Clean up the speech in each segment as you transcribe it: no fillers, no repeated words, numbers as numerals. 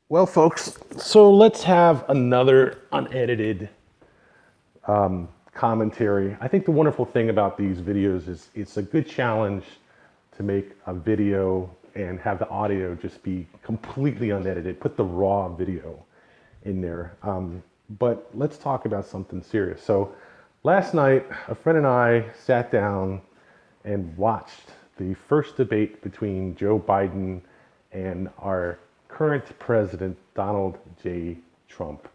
Well, folks, so let's have another unedited commentary. I think the wonderful thing about these videos is it's a good challenge to make a video and have the audio just be completely unedited. Put the raw video in there. But let's talk about something serious. So last night, a friend and I sat down and watched the first debate between Joe Biden and our current president, Donald J. Trump.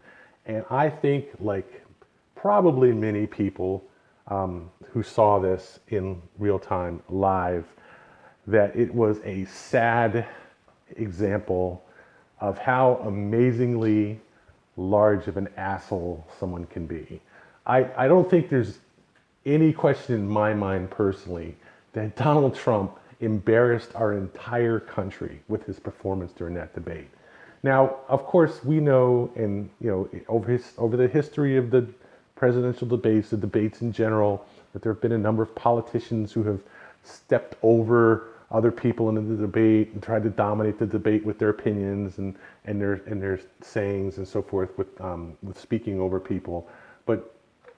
And I think, like probably many people who saw this in real time live, that it was a sad example of how amazingly large of an asshole someone can be. I don't think there's any question in my mind personally that Donald Trump embarrassed our entire country with his performance during that debate. Now, of course, we know, and over the history of the presidential debates, the debates in general, that there have been a number of politicians who have stepped over other people in the debate and tried to dominate the debate with their opinions and their sayings and so forth with speaking over people. But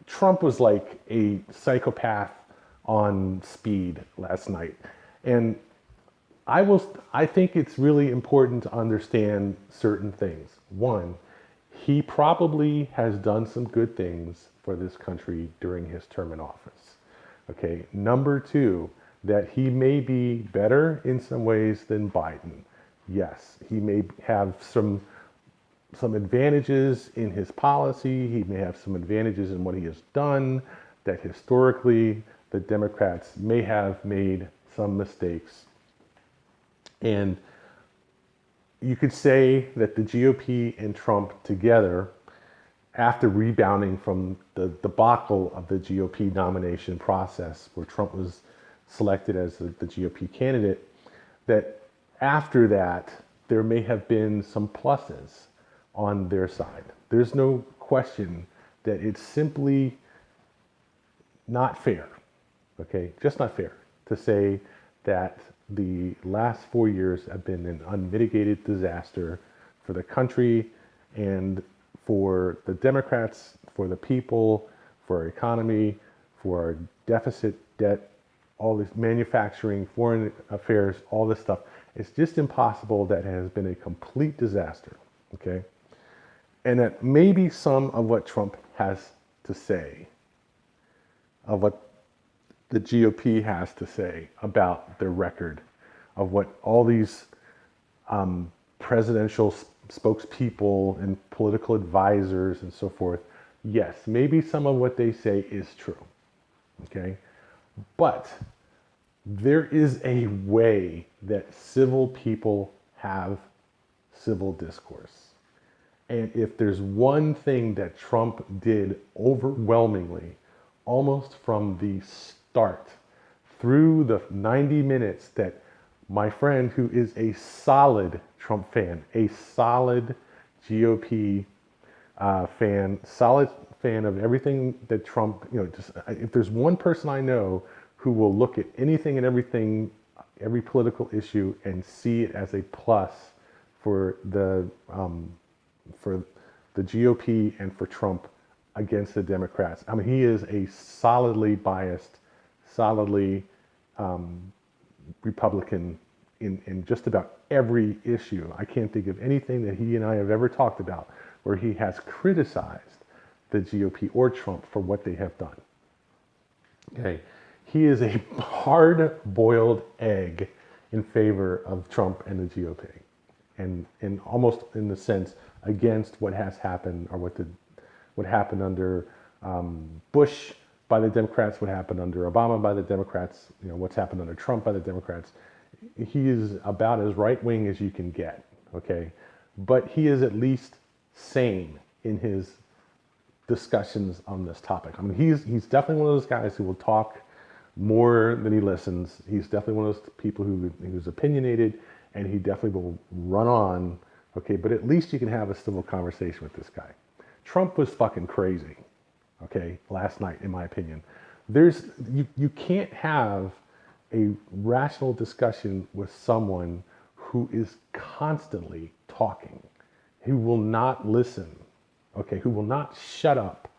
Trump was like a psychopath on speed last night. And I think it's really important to understand certain things. One, he probably has done some good things for this country during his term in office. Okay. Number two, that he may be better in some ways than Biden. Yes, he may have some advantages in his policy. He may have some advantages in what he has done that historically the Democrats may have made some mistakes. And you could say that the GOP and Trump together, after rebounding from the debacle of the GOP nomination process, where Trump was selected as the GOP candidate, that after that, there may have been some pluses on their side. There's no question that it's simply not fair, okay, just not fair to say that the last 4 years have been an unmitigated disaster for the country and for the Democrats, for the people, for our economy, for our deficit, debt, all this manufacturing, foreign affairs, all this stuff. It's just impossible. That has been a complete disaster, okay? And that maybe some of what Trump has to say, of what the GOP has to say about their record, of what all these presidential spokespeople and political advisors and so forth, yes, maybe some of what they say is true, okay? But there is a way that civil people have civil discourse. And if there's one thing that Trump did overwhelmingly, almost from the start, through the 90 minutes that my friend, who is a solid Trump fan, a solid GOP fan, solid fan of everything that Trump, just if there's one person I know who will look at anything and everything, every political issue, and see it as a plus for the GOP and for Trump against the Democrats. I mean, he is a solidly biased, solidly Republican in just about every issue. I can't think of anything that he and I have ever talked about where he has criticized the GOP or Trump for what they have done. Okay. He is a hard-boiled egg in favor of Trump and the GOP, and almost in the sense against what has happened, or what happened under Bush by the Democrats, what happened under Obama by the Democrats, what's happened under Trump by the Democrats. He is about as right-wing as you can get, okay? But he is at least sane in his discussions on this topic. I mean, he's definitely one of those guys who will talk more than he listens. He's definitely one of those people who's opinionated, and he definitely will run on, okay? But at least you can have a civil conversation with this guy. Trump was fucking crazy, okay, last night, in my opinion. You can't have a rational discussion with someone who is constantly talking. who will not listen, okay, who will not shut up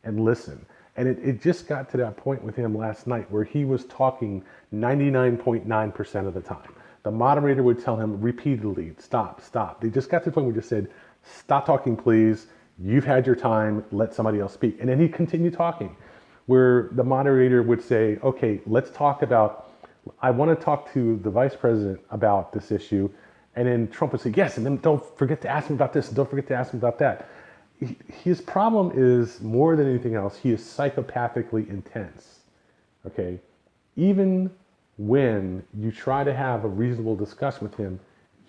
and listen. And it just got to that point with him last night where he was talking 99.9% of the time. The moderator would tell him repeatedly, stop, stop. They just got to the point where he just said, stop talking, please. You've had your time. Let somebody else speak. And then he continued talking, where the moderator would say, okay, let's talk about, I want to talk to the vice president about this issue. And then Trump would say, yes, and then don't forget to ask him about this, and don't forget to ask him about that. His problem is, more than anything else, he is psychopathically intense, okay? Even when you try to have a reasonable discussion with him,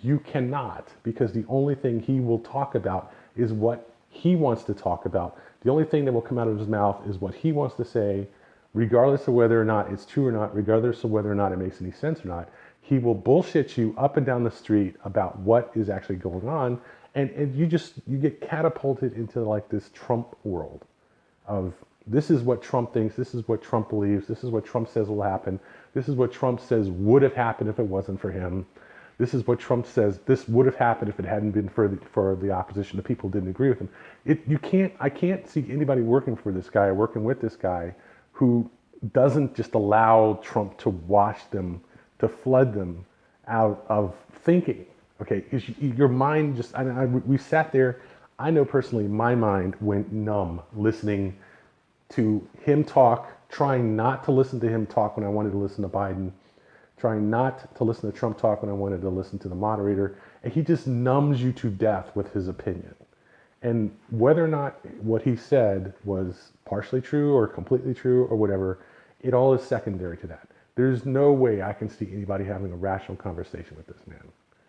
you cannot, because the only thing he will talk about is what he wants to talk about. The only thing that will come out of his mouth is what he wants to say, regardless of whether or not it's true or not, regardless of whether or not it makes any sense or not. He will bullshit you up and down the street about what is actually going on. And you get catapulted into like this Trump world of, this is what Trump thinks, this is what Trump believes, this is what Trump says will happen, this is what Trump says would have happened if it wasn't for him, this is what Trump says this would have happened if it hadn't been for the opposition, the people who didn't agree with him. I can't see anybody working for this guy or working with this guy who doesn't just allow Trump to wash them, to flood them out of thinking. Okay, your mind just, we sat there, I know personally my mind went numb listening to him talk, trying not to listen to him talk when I wanted to listen to Biden, trying not to listen to Trump talk when I wanted to listen to the moderator, and he just numbs you to death with his opinion. And whether or not what he said was partially true or completely true or whatever, it all is secondary to that. There's no way I can see anybody having a rational conversation with this man.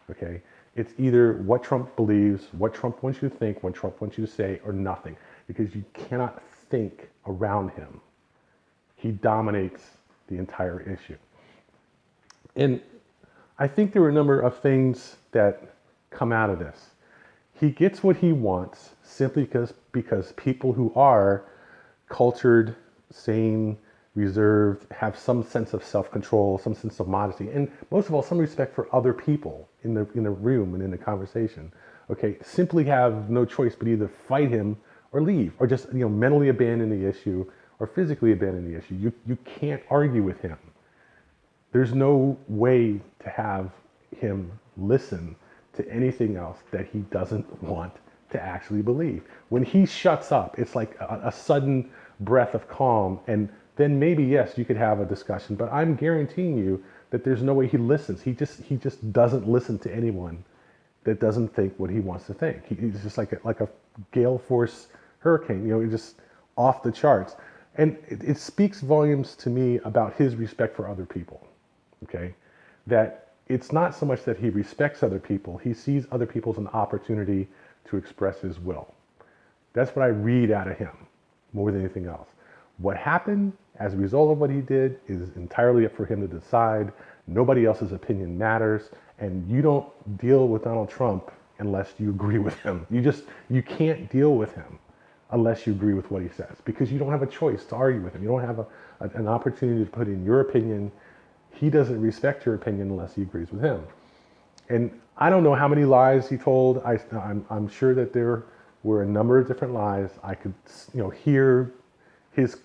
Okay, it's either what Trump believes, what Trump wants you to think, what Trump wants you to say, or nothing, because you cannot think around him. He dominates the entire issue. And I think there are a number of things that come out of this. He gets what he wants simply because people who are cultured, sane, reserved, have some sense of self-control, some sense of modesty, and most of all, some respect for other people in the room and in the conversation, okay, simply have no choice but either fight him or leave, or just mentally abandon the issue or physically abandon the issue. You can't argue with him. There's no way to have him listen to anything else that he doesn't want to actually believe. When he shuts up, it's like a sudden breath of calm, and then maybe, yes, you could have a discussion, but I'm guaranteeing you that there's no way he listens. He just doesn't listen to anyone that doesn't think what he wants to think. He's just like a gale force hurricane, just off the charts. And it speaks volumes to me about his respect for other people, okay? That it's not so much that he respects other people, he sees other people as an opportunity to express his will. That's what I read out of him more than anything else. What happened as a result of what he did is entirely up for him to decide. Nobody else's opinion matters, and you don't deal with Donald Trump unless you agree with him. You can't deal with him unless you agree with what he says, because you don't have a choice to argue with him. You don't have an opportunity to put in your opinion. He doesn't respect your opinion unless he agrees with him. And I don't know how many lies he told. I'm sure that there were a number of different lies. I could hear his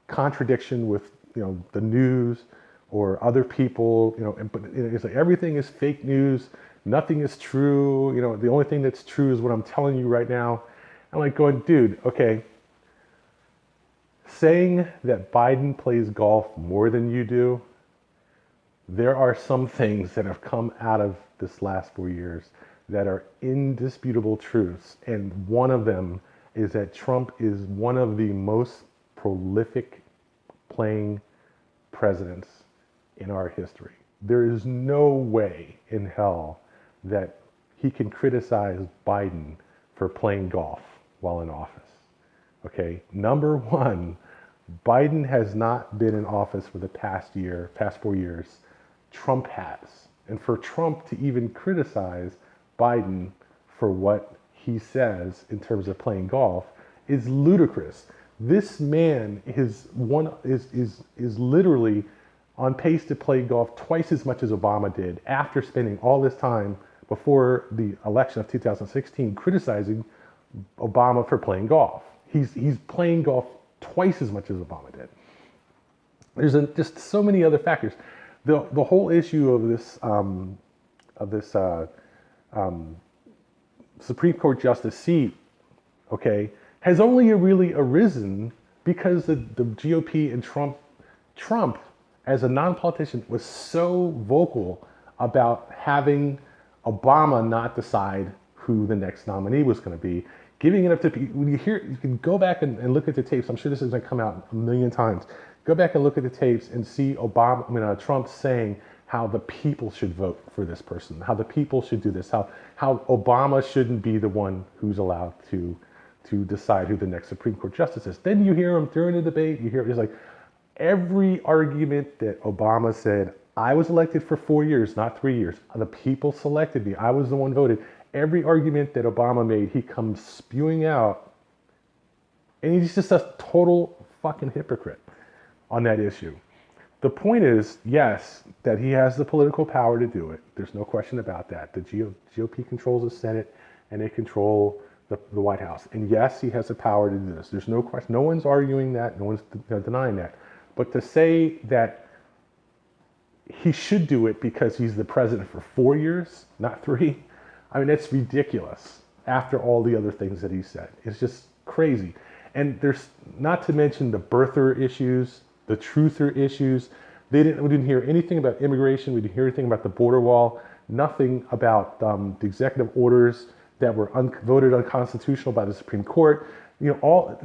contradiction with the news or other people, but it's like everything is fake news, nothing is true, the only thing that's true is what I'm telling you right now. I'm like going, dude, okay, saying that Biden plays golf more than you do, there are some things that have come out of this last 4 years that are indisputable truths, and one of them is that Trump is one of the most prolific playing presidents in our history. There is no way in hell that he can criticize Biden for playing golf while in office. Okay, number one, Biden has not been in office for the past 4 years. Trump has. And for Trump to even criticize Biden for what he says in terms of playing golf is ludicrous. This man is literally on pace to play golf twice as much as Obama did after spending all this time before the election of 2016 criticizing Obama for playing golf. He's playing golf twice as much as Obama did. There's just so many other factors. The whole issue of this Supreme Court justice seat, okay, has only really arisen because the GOP and Trump, as a non-politician, was so vocal about having Obama not decide who the next nominee was going to be, giving it up to people. When you hear, you can go back and look at the tapes. I'm sure this is going to come out a million times. Go back and look at the tapes and see Trump saying how the people should vote for this person, how the people should do this, how Obama shouldn't be the one who's allowed to decide who the next Supreme Court justice is. Then you hear him during the debate, you hear it's like every argument that Obama said, I was elected for 4 years, not 3 years. The people selected me. I was the one voted. Every argument that Obama made, he comes spewing out, and he's just a total fucking hypocrite on that issue. The point is, yes, that he has the political power to do it. There's no question about that. The GOP controls the Senate, and they control the White House. And yes, he has the power to do this. There's no question. No one's arguing that. No one's denying that. But to say that he should do it because he's the president for 4 years, not 3, I mean, that's ridiculous after all the other things that he said. It's just crazy. And there's, not to mention the birther issues, the truther issues. We didn't hear anything about immigration. We didn't hear anything about the border wall. Nothing about the executive orders that were voted unconstitutional by the Supreme Court. You know,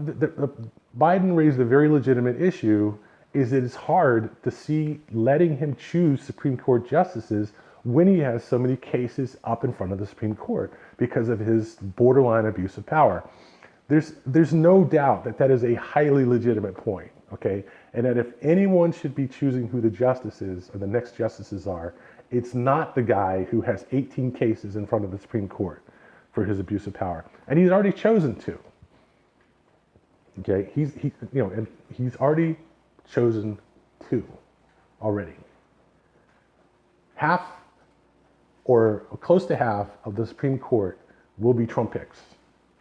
Biden raised a very legitimate issue. Is that it's hard to see letting him choose Supreme Court justices when he has so many cases up in front of the Supreme Court because of his borderline abuse of power. There's no doubt that that is a highly legitimate point, okay? And that if anyone should be choosing who the justices or the next justices are, it's not the guy who has 18 cases in front of the Supreme Court for his abuse of power. And he's already chosen 2. Okay, he's already chosen 2 already. Half or close to half of the Supreme Court will be Trump picks,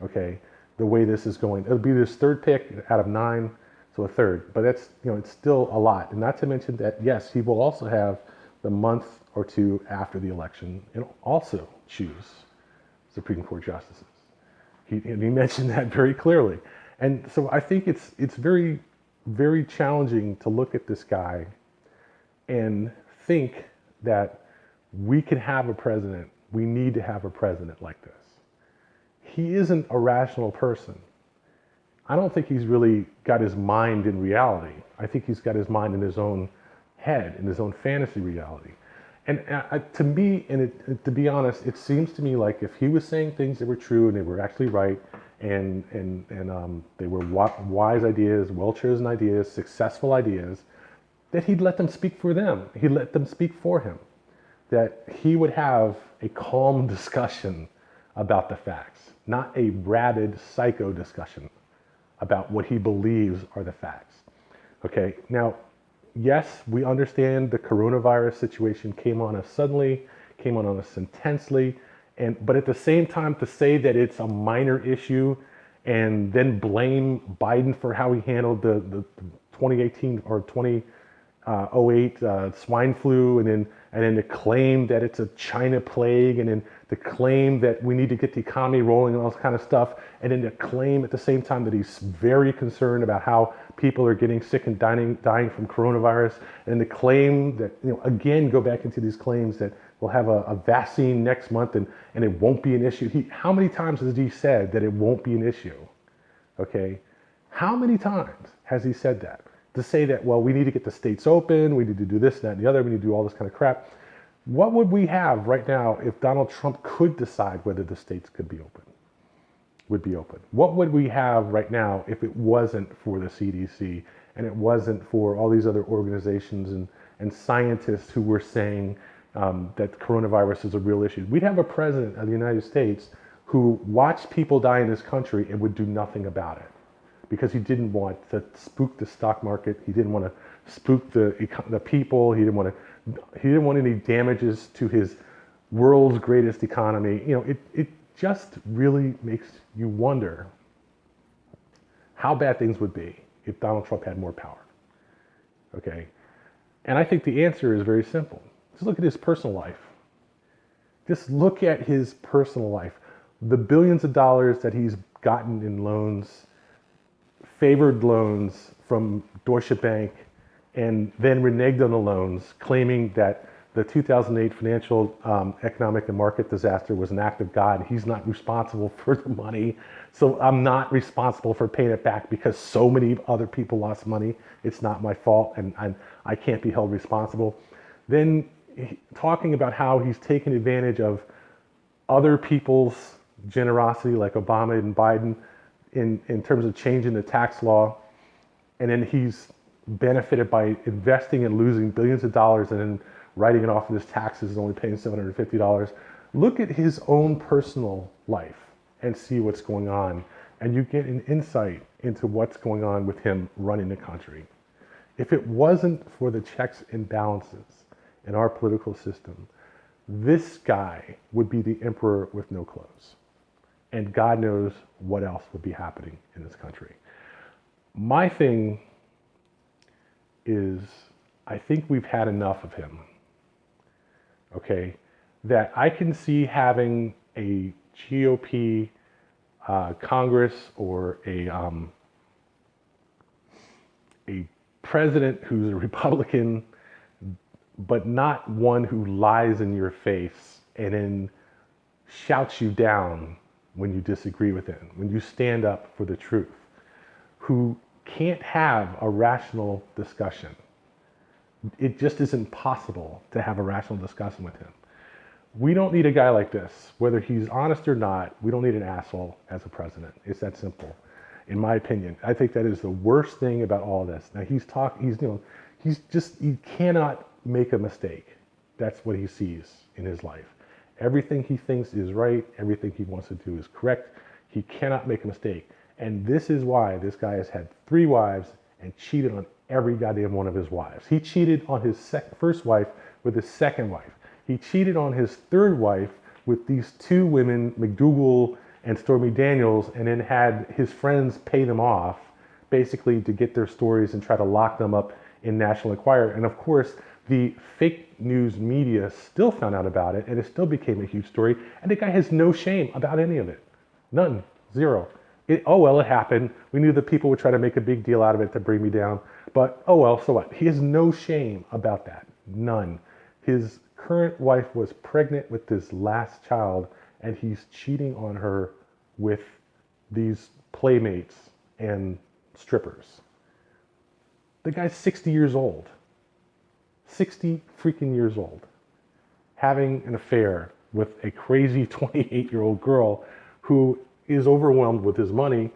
okay? The way this is going. It'll be his 3rd pick out of 9, so a 3rd. But that's, it's still a lot. And not to mention that, yes, he will also have the month or 2 after the election and also choose Supreme Court justices. He mentioned that very clearly. And so I think it's very, very challenging to look at this guy and think that we can have a president, we need to have a president like this. He isn't a rational person. I don't think he's really got his mind in reality. I think he's got his mind in his own head, in his own fantasy reality. And to me, to be honest, it seems to me like if he was saying things that were true and they were actually right, and they were wise ideas, well-chosen ideas, successful ideas, that he'd let them speak for them. He'd let them speak for him. That he would have a calm discussion about the facts, not a rabid psycho discussion about what he believes are the facts. Okay, now, yes, we understand the coronavirus situation came on us suddenly, came on us intensely, but at the same time, to say that it's a minor issue and then blame Biden for how he handled the 2018 or 2008 swine flu, and then to claim that it's a China plague, and then to claim that we need to get the economy rolling and all this kind of stuff, and then to claim at the same time that he's very concerned about how people are getting sick and dying from coronavirus, and to claim that, again, go back into these claims that we'll have a vaccine next month and it won't be an issue. How many times has he said that it won't be an issue? Okay, how many times has he said that? To say that, well, we need to get the states open, we need to do this, that, and the other, we need to do all this kind of crap. What would we have right now if Donald Trump could decide whether the states could be open, would be open? What would we have right now if it wasn't for the CDC and it wasn't for all these other organizations and scientists who were saying that coronavirus is a real issue? We'd have a president of the United States who watched people die in this country and would do nothing about it, because he didn't want to spook the stock market. He didn't want to spook the people. He didn't want any damages to his world's greatest economy. It just really makes you wonder how bad things would be if Donald Trump had more power. Okay? And I think the answer is very simple. Just look at his personal life. Just look at his personal life. The billions of dollars that he's gotten in loans, favored loans from Deutsche Bank, and then reneged on the loans, claiming that the 2008 financial, economic and market disaster was an act of God. He's not responsible for the money. So I'm not responsible for paying it back because so many other people lost money. It's not my fault, and I can't be held responsible. Then talking about how he's taken advantage of other people's generosity, like Obama and Biden, in terms of changing the tax law. And then he's benefited by investing and losing billions of dollars and then writing it off in his taxes and only paying $750. Look at his own personal life and see what's going on. And you get an insight into what's going on with him running the country. If it wasn't for the checks and balances in our political system, this guy would be the emperor with no clothes. And God knows what else would be happening in this country. My thing is, I think we've had enough of him. Okay? That I can see having a GOP Congress or a president who's a Republican, but not one who lies in your face and then shouts you down when you disagree with it, when you stand up for the truth, who can't have a rational discussion. It just isn't possible to have a rational discussion with him. We don't need a guy like this, whether he's honest or not. We don't need an asshole as a president. It's that simple, in my opinion. I think that is the worst thing about all this. Now he cannot make a mistake. That's what he sees in his life. Everything he thinks is right. Everything he wants to do is correct. He cannot make a mistake. And this is why this guy has had 3 wives and cheated on every goddamn one of his wives. He cheated on his first wife with his second wife. He cheated on his third wife with these 2 women, McDougal and Stormy Daniels, and then had his friends pay them off, basically to get their stories and try to lock them up in National Enquirer. And of course, the fake news media still found out about it, and it still became a huge story. And the guy has no shame about any of it. None. Zero. It happened. We knew that people would try to make a big deal out of it to bring me down. But oh well, so what? He has no shame about that. None. His current wife was pregnant with this last child, and he's cheating on her with these playmates and strippers. The guy's 60 years old. 60 freaking years old. Having an affair with a crazy 28-year-old girl who is overwhelmed with his money.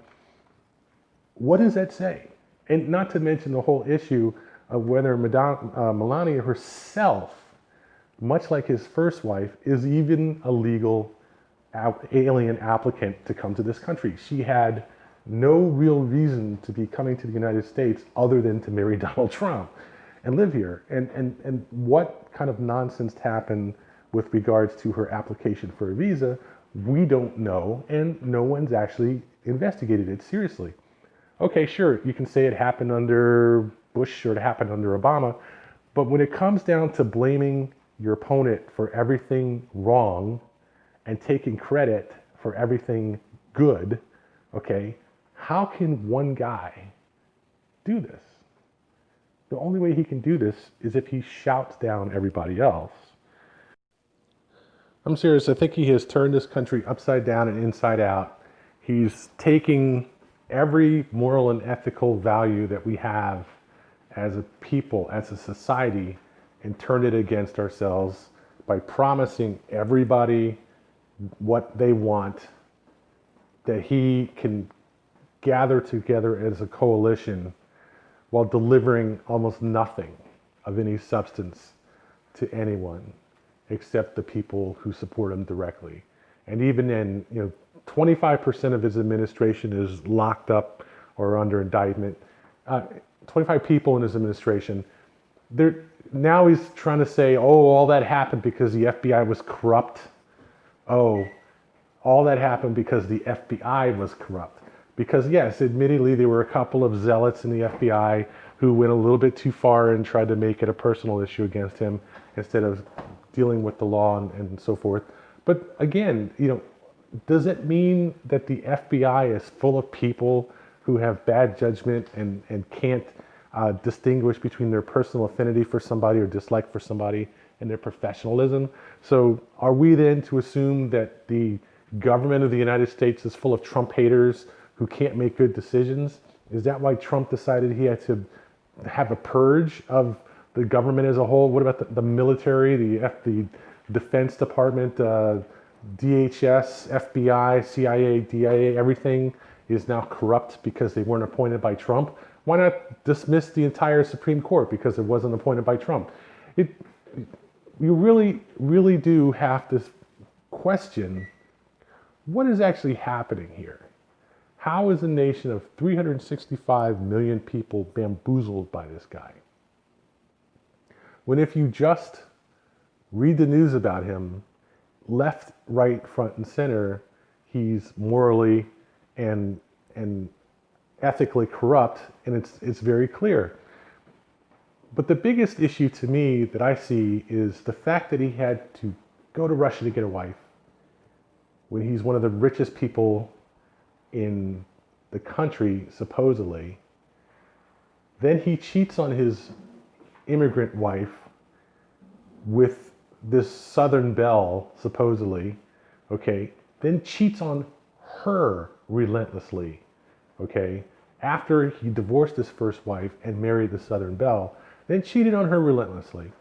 What does that say? And not to mention the whole issue of whether Melania herself, much like his first wife, is even a legal alien applicant to come to this country. She had no real reason to be coming to the United States other than to marry Donald Trump and live here. And what kind of nonsense happened with regards to her application for a visa, we don't know, and no one's actually investigated it seriously. Okay, sure, you can say it happened under Bush or it happened under Obama, but when it comes down to blaming your opponent for everything wrong and taking credit for everything good, okay, how can one guy do this? The only way he can do this is if he shouts down everybody else. I'm serious. I think he has turned this country upside down and inside out. He's taking every moral and ethical value that we have as a people, as a society, and turned it against ourselves by promising everybody what they want, that he can gather together as a coalition while delivering almost nothing of any substance to anyone except the people who support him directly. And even then, 25% of his administration is locked up or under indictment. 25 people in his administration, There, now he's trying to say, oh, all that happened because the FBI was corrupt. Oh, all that happened because the FBI was corrupt. Because yes, admittedly, there were a couple of zealots in the FBI who went a little bit too far and tried to make it a personal issue against him instead of dealing with the law and so forth. But again, does it mean that the FBI is full of people who have bad judgment and can't distinguish between their personal affinity for somebody or dislike for somebody and their professionalism? So are we then to assume that the government of the United States is full of Trump haters who can't make good decisions? Is that why Trump decided he had to have a purge of the government as a whole? What about the military, the Defense Department, DHS, FBI, CIA, DIA, everything is now corrupt because they weren't appointed by Trump? Why not dismiss the entire Supreme Court because it wasn't appointed by Trump? You really, really do have to question what is actually happening here. How is a nation of 365 million people bamboozled by this guy? When if you just read the news about him, left, right, front, and center, he's morally and ethically corrupt, and it's very clear. But the biggest issue to me that I see is the fact that he had to go to Russia to get a wife when he's one of the richest people in the country, supposedly. Then he cheats on his immigrant wife with this Southern belle, supposedly, okay? Then cheats on her relentlessly, okay? After he divorced his first wife and married the Southern belle, then cheated on her relentlessly.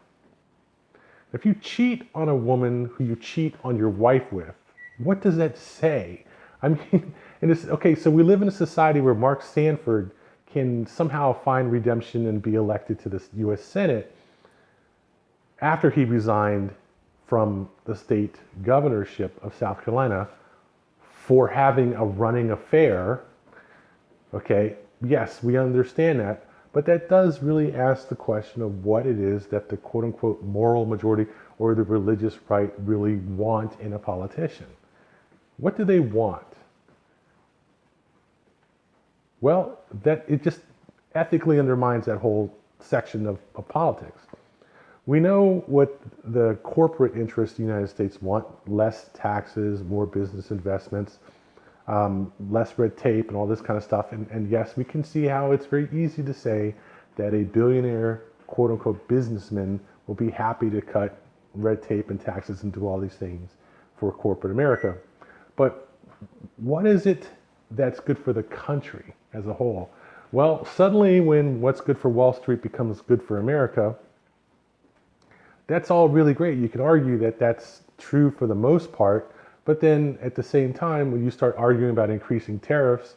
If you cheat on a woman who you cheat on your wife with, what does that say? I mean, okay, so we live in a society where Mark Sanford can somehow find redemption and be elected to the U.S. Senate after he resigned from the state governorship of South Carolina for having a running affair. Okay, yes, we understand that, but that does really ask the question of what it is that the quote unquote moral majority or the religious right really want in a politician. What do they want? Well, that it just ethically undermines that whole section of politics. We know what the corporate interests of the United States want: less taxes, more business investments, less red tape and all this kind of stuff. And yes, we can see how it's very easy to say that a billionaire, quote unquote, businessman will be happy to cut red tape and taxes and do all these things for corporate America. But what is it that's good for the country as a whole? Well, suddenly when what's good for Wall Street becomes good for America, that's all really great. You could argue that that's true for the most part, but then at the same time, when you start arguing about increasing tariffs,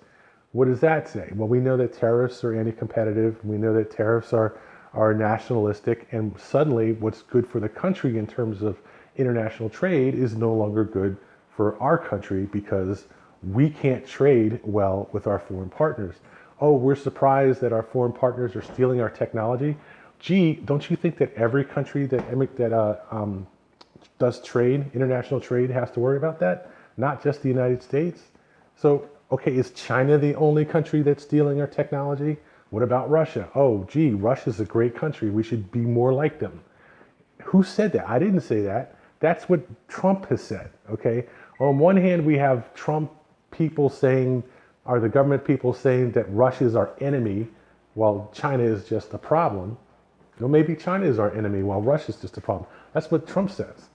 what does that say? Well, we know that tariffs are anti-competitive. We know that tariffs are nationalistic, and suddenly what's good for the country in terms of international trade is no longer good for our country because we can't trade well with our foreign partners. Oh, we're surprised that our foreign partners are stealing our technology. Gee, don't you think that every country that does trade, international trade, has to worry about that? Not just the United States. So, okay, is China the only country that's stealing our technology? What about Russia? Oh, gee, Russia's a great country. We should be more like them. Who said that? I didn't say that. That's what Trump has said, okay? On one hand, we have Trump people saying, or the government people saying that Russia is our enemy while China is just a problem. Well, maybe China is our enemy while Russia is just a problem. That's what Trump says.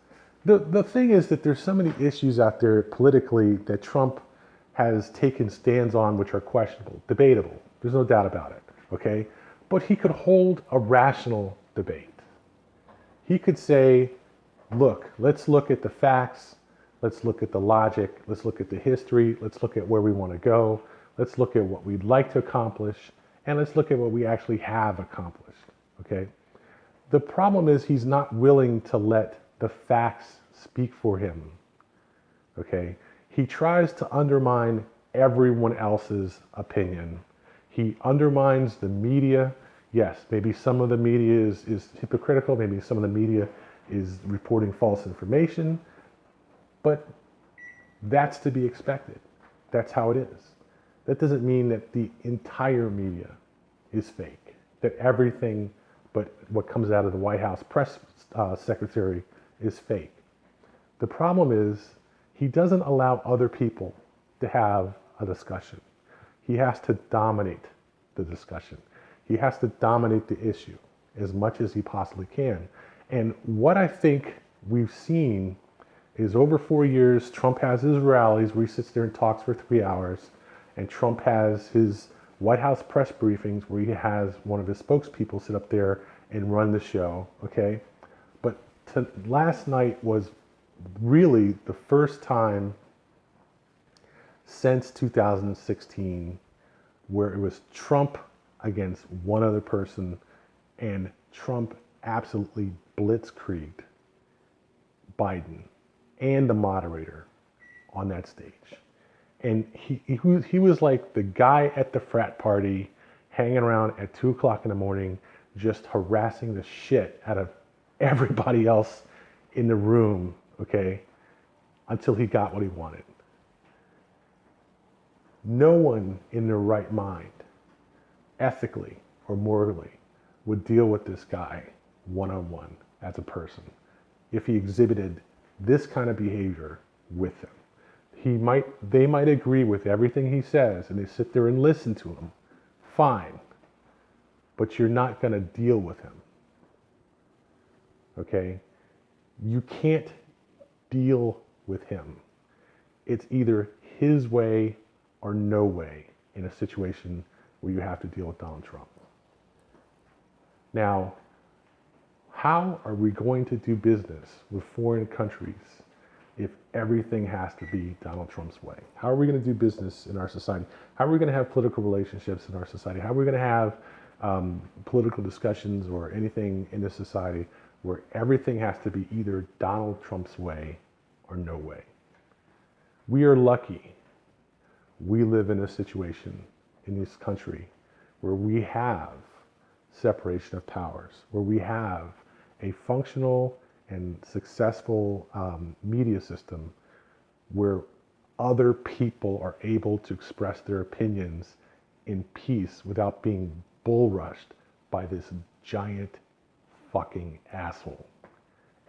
The thing is that there's so many issues out there politically that Trump has taken stands on which are questionable, debatable. There's no doubt about it, okay? But he could hold a rational debate. He could say, look, let's look at the facts, let's look at the logic, let's look at the history, let's look at where we want to go, let's look at what we'd like to accomplish, and let's look at what we actually have accomplished, okay? The problem is he's not willing to let the facts speak for him, okay? He tries to undermine everyone else's opinion. He undermines the media. Yes, maybe some of the media is hypocritical, maybe some of the media is reporting false information, but that's to be expected. That's how it is. That doesn't mean that the entire media is fake, that everything but what comes out of the White House press secretary is fake. The problem is he doesn't allow other people to have a discussion. He has to dominate the discussion. He has to dominate the issue as much as he possibly can. And what I think we've seen is over 4 years, Trump has his rallies where he sits there and talks for 3 hours, and Trump has his White House press briefings where he has one of his spokespeople sit up there and run the show, okay? But last night was really the first time since 2016 where it was Trump against one other person, and Trump absolutely blitzkrieged Biden and the moderator on that stage. And he was like the guy at the frat party hanging around at 2 o'clock in the morning, just harassing the shit out of everybody else in the room, okay, until he got what he wanted. No one in their right mind, ethically or morally, would deal with this guy one-on-one as a person if he exhibited this kind of behavior with them. They might agree with everything he says and they sit there and listen to him. Fine. But you're not going to deal with him. Okay? You can't deal with him. It's either his way or no way in a situation where you have to deal with Donald Trump. Now, how are we going to do business with foreign countries if everything has to be Donald Trump's way? How are we going to do business in our society? How are we going to have political relationships in our society? How are we going to have political discussions or anything in this society where everything has to be either Donald Trump's way or no way? We are lucky. We live in a situation in this country where we have separation of powers, where we have a functional and successful media system where other people are able to express their opinions in peace without being bull rushed by this giant fucking asshole.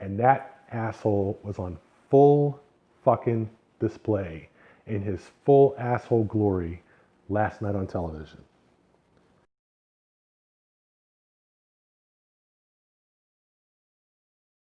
And that asshole was on full fucking display in his full asshole glory last night on television.